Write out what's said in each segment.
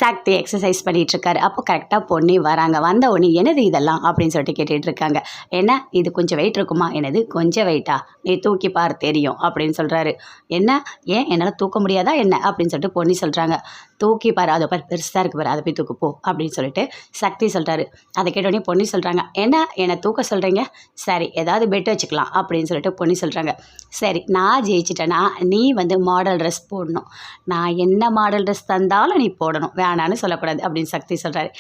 சக்தி exercise பண்ணிகிட்ருக்காரு. அப்போ கரெக்டாக பொன்னி வராங்க. வந்த உடனே என்னது இதெல்லாம் அப்படின்னு சொல்லிட்டு கேட்டுட்டு இருக்காங்க. என்ன இது கொஞ்சம் வெயிட் இருக்குமா? என்னது கொஞ்சம் வெயிட்டா? நீ தூக்கி பார் தெரியும் அப்படின்னு சொல்கிறாரு. என்ன ஏன் என்னால் தூக்க முடியாதா என்ன அப்படின்னு சொல்லிட்டு பொன்னி சொல்கிறாங்க. தூக்கி பாரு, அதை பாரு பெருசாக இருக்கு பாரு, அதை போய் தூக்கு போ அப்படின்னு சொல்லிட்டு சக்தி சொல்கிறாரு. அதை கேட்டோடனே பொன்னி சொல்கிறாங்க, என்ன என்னை தூக்க சொல்கிறீங்க? சரி ஏதாவது பெட் வச்சுக்கலாம் அப்படின்னு சொல்லிட்டு பொன்னி சொல்கிறாங்க. சரி நான் ஜெயிச்சிட்டேன்னா நீ மாடல் ட்ரெஸ் போடணும். நான் என்ன மாடல் ட்ரெஸ் தந்தாலும் நீ போடணும், வேணான்னு சொல்லக்கூடாது அப்படின்னு சக்தி சொல்கிறாரு.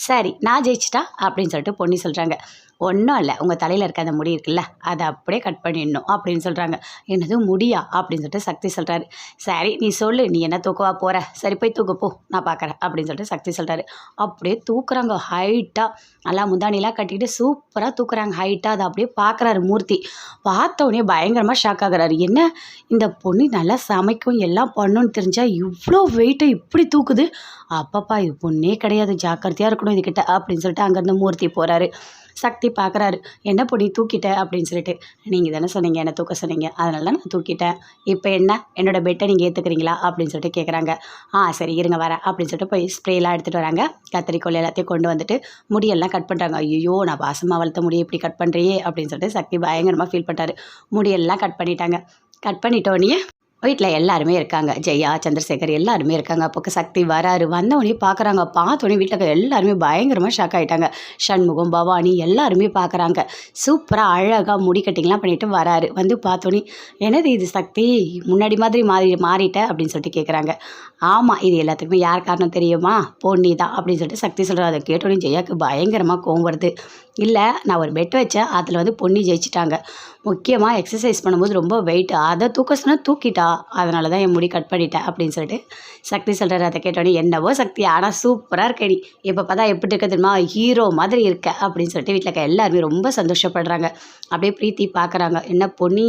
சரி நான் ஜெயிச்சிட்டா அப்படின்னு சொல்லிட்டு பொன்னி சொல்கிறாங்க. ஒன்றும் இல்லை, உங்கள் தலையில் இருக்க அந்த முடி இருக்குல்ல அதை அப்படியே கட் பண்ணிடணும் அப்படின்னு சொல்கிறாங்க. என்னது முடியா அப்படின்னு சொல்லிட்டு சக்தி சொல்கிறாரு. சரி நீ சொல்லு, நீ என்ன தூக்கவா போகிற? சரி போய் தூக்கு போ, நான் பார்க்குறேன் அப்படின்னு சொல்லிட்டு சக்தி சொல்கிறாரு. அப்படியே தூக்குறாங்க ஹைட்டாக, நல்லா முந்தானிலாம் கட்டிக்கிட்டு சூப்பராக தூக்குறாங்க ஹைட்டாக. அதை அப்படியே பார்க்குறாரு மூர்த்தி. பார்த்தவொடனே பயங்கரமாக ஷாக் ஆகுறாரு. என்ன இந்த பொண்ணு நல்லா சமைக்கும் எல்லாம் பண்ணுன்னு தெரிஞ்சால் இவ்வளோ வெயிட்டை இப்படி தூக்குது, அப்பப்பா இது பொண்ணே கிடையாது, ஜாக்கிரதையாக இருக்கணும் இதுக்கிட்ட அப்படின்னு சொல்லிட்டு அங்கேருந்து மூர்த்தி போகிறாரு. சக்தி பார்க்குறாரு. என்ன பொண்ணி தூக்கிட்ட அப்படின்னு சொல்லிட்டு. நீங்கள் தானே சொன்னீங்க என்ன தூக்க சொன்னீங்க, அதனால தான் நான் தூக்கிட்டேன். இப்போ என்ன என்னோடய பெட்டை நீங்கள் ஏற்றுக்கிறீங்களா அப்படின்னு சொல்லிட்டு கேட்குறாங்க. சரி இருங்க வரேன் அப்படின்னு சொல்லிட்டு போய் ஸ்ப்ரேலாம் எடுத்துகிட்டு வராங்க. கத்திரிக்கோல் எல்லாத்தையும் கொண்டு வந்துட்டு முடியெல்லாம் கட் பண்ணுறாங்க. ஐயோ நான் பாசமாக வளர்த்த முடியை இப்படி கட் பண்ணுறியே அப்படின்னு சொல்லிட்டு சக்தி பயங்கரமாக ஃபீல் பண்ணுறாரு. முடியெல்லாம் கட் பண்ணிட்டாங்க. கட் பண்ணிட்டோன்னே வீட்டில் எல்லாருமே இருக்காங்க. ஜெயா, சந்திரசேகர் எல்லாருமே இருக்காங்க. அப்போ சக்தி வராரு. வந்தவொடனே பார்க்குறாங்க. பார்த்தோன்னே வீட்டில் இருக்க எல்லாருமே பயங்கரமாக ஷாக் ஆகிட்டாங்க. சண்முகம், பவானி எல்லாருமே பார்க்குறாங்க. சூப்பராக அழகாக முடி கட்டிங்லாம் பண்ணிவிட்டு வராரு. பார்த்தோன்னே என்னது இது சக்தி முன்னாடி மாதிரி மாறிட்ட அப்படின்னு சொல்லிட்டு கேட்குறாங்க. ஆமாம் இது எல்லாத்துக்குமே யார் காரணம் தெரியுமா? பொன்னி தான் அப்படின்னு சொல்லிட்டு சக்தி சொல்கிறார். அதை கேட்டோன்னே ஜெயாவுக்கு பயங்கரமாக கோவம் வருது. இல்லை நான் ஒரு பெட் வச்சேன், அதில் பொன்னி ஜெயிச்சிட்டாங்க. முக்கியமாக எக்ஸசைஸ் பண்ணும்போது ரொம்ப வெயிட், அதை தூக்க சொன்னால் தூக்கிட்டா, அதனால தான் என் முடி கட் பண்ணிட்டேன் அப்படின்னு சொல்லிட்டு சக்தி சொல்கிறாரு. அதை கேட்டோன்னே என்னவோ சக்தி ஆனால் சூப்பராக இருக்க நீ, இப்போ பார்த்தா எப்படி இருக்க தெரியுமா, ஹீரோ மாதிரி இருக்க அப்படின்னு சொல்லிட்டு வீட்டில் இருக்க எல்லாருமே ரொம்ப சந்தோஷப்படுறாங்க. அப்படியே பிரீத்தி பார்க்குறாங்க. என்ன பொன்னி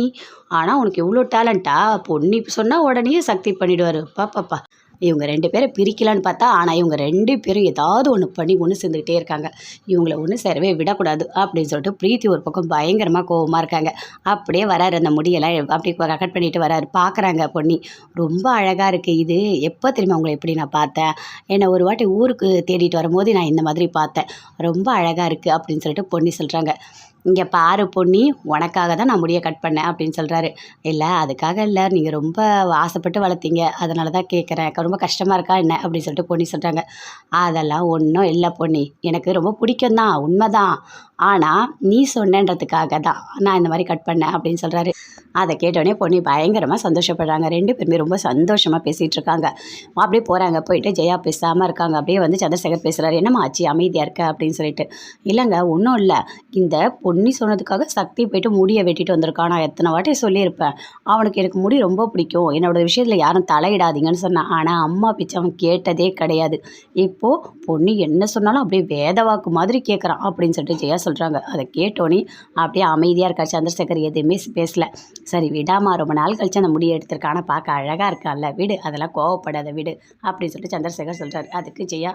ஆனால் உனக்கு எவ்வளோ டேலண்ட்டா, பொன்னி சொன்னால் உடனே சக்தி பண்ணிவிடுவார். பாப்பாப்பா இவங்க 2 பேரை பிரிக்கலான்னு பார்த்தா, ஆனால் இவங்க 2 பேரும் ஏதாவது ஒன்று பண்ணி ஒன்று சேர்ந்துக்கிட்டே இருக்காங்க. இவங்களை ஒன்று சேரவே விடக்கூடாது அப்படின்னு சொல்லிட்டு பிரீத்தி ஒரு பக்கம் பயங்கரமாக கோவமாக இருக்காங்க. அப்படியே வராரு. அந்த முடியெல்லாம் அப்படியே கட் பண்ணிட்டு வராரு. பார்க்குறாங்க பொன்னி ரொம்ப அழகாக இருக்குது. இது எப்போ தெரியுமா உங்களை எப்படி நான் பார்த்தேன், என்னை ஒரு வாட்டி ஊருக்கு தேடிட்டு வரும்போது நான் இந்த மாதிரி பார்த்தேன், ரொம்ப அழகாக இருக்குது அப்படின்னு சொல்லிட்டு பொன்னி சொல்கிறாங்க. இங்கே பாரு பொன்னி, உனக்காக தான் நான் முடியை கட் பண்ணேன் அப்படின்னு சொல்கிறாரு. இல்லை அதுக்காக இல்லை, நீங்கள் ரொம்ப ஆசைப்பட்டு வளர்த்தீங்க, அதனால தான் கேட்குறேன், ரொம்ப கஷ்டமாக இருக்கா என்ன அப்படின்னு சொல்லிட்டு பொன்னி சொல்கிறாங்க. அதெல்லாம் ஒன்றும் இல்லை பொன்னி, எனக்கு ரொம்ப பிடிக்கும் தான், உண்மைதான், ஆனால் நீ சொன்னன்றதுக்காக தான் நான் இந்த மாதிரி கட் பண்ணேன் அப்படின்னு சொல்கிறாரு. அதை கேட்டோடனே பொன்னி பயங்கரமாக சந்தோஷப்படுறாங்க. 2 பேருமே ரொம்ப சந்தோஷமாக பேசிகிட்டு இருக்காங்க. அப்படியே போகிறாங்க. போயிட்டு ஜெயா பேசாமல் இருக்காங்க. அப்படியே சந்திரசேகர் பேசுகிறாரு. என்னம்மா ஆச்சு அமைதியாக இருக்க அப்படின்னு சொல்லிட்டு. இல்லைங்க ஒன்றும் இல்லை, இந்த பொன்னி சொன்னதுக்காக சக்தி போய்ட்டு முடியை வெட்டிட்டு வந்திருக்கான். நான் எத்தனை வாட்டி சொல்லியிருப்பேன், அவனுக்கு எனக்கு முடி ரொம்ப பிடிக்கும், என்னோட விஷயத்தில் யாரும் தலையிடாதீங்கன்னு சொன்னான். ஆனால் அம்மா பிச்சு அவன் கேட்டதே கிடையாது. இப்போது பொன்னி என்ன சொன்னாலும் அப்படியே வேதவாக்கு மாதிரி கேட்குறான் அப்படின்னு சொல்லிட்டு ஜெயா சொல்கிறாங்க. அதை கேட்டோன்னே அப்படியே அமைதியாக இருக்கா. சந்திரசேகர் எதுவுமே பேசலை. சரி விடாமா, ரொம்ப நாள் கழிச்சு அந்த முடியை எடுத்திருக்கான், ஆனால் பார்க்க அழகாக இருக்கான்ல, விடு அதெல்லாம் கோவப்படாத விடு அப்படின்னு சொல்லிட்டு சந்திரசேகர் சொல்கிறார். அதுக்கு ஜெயா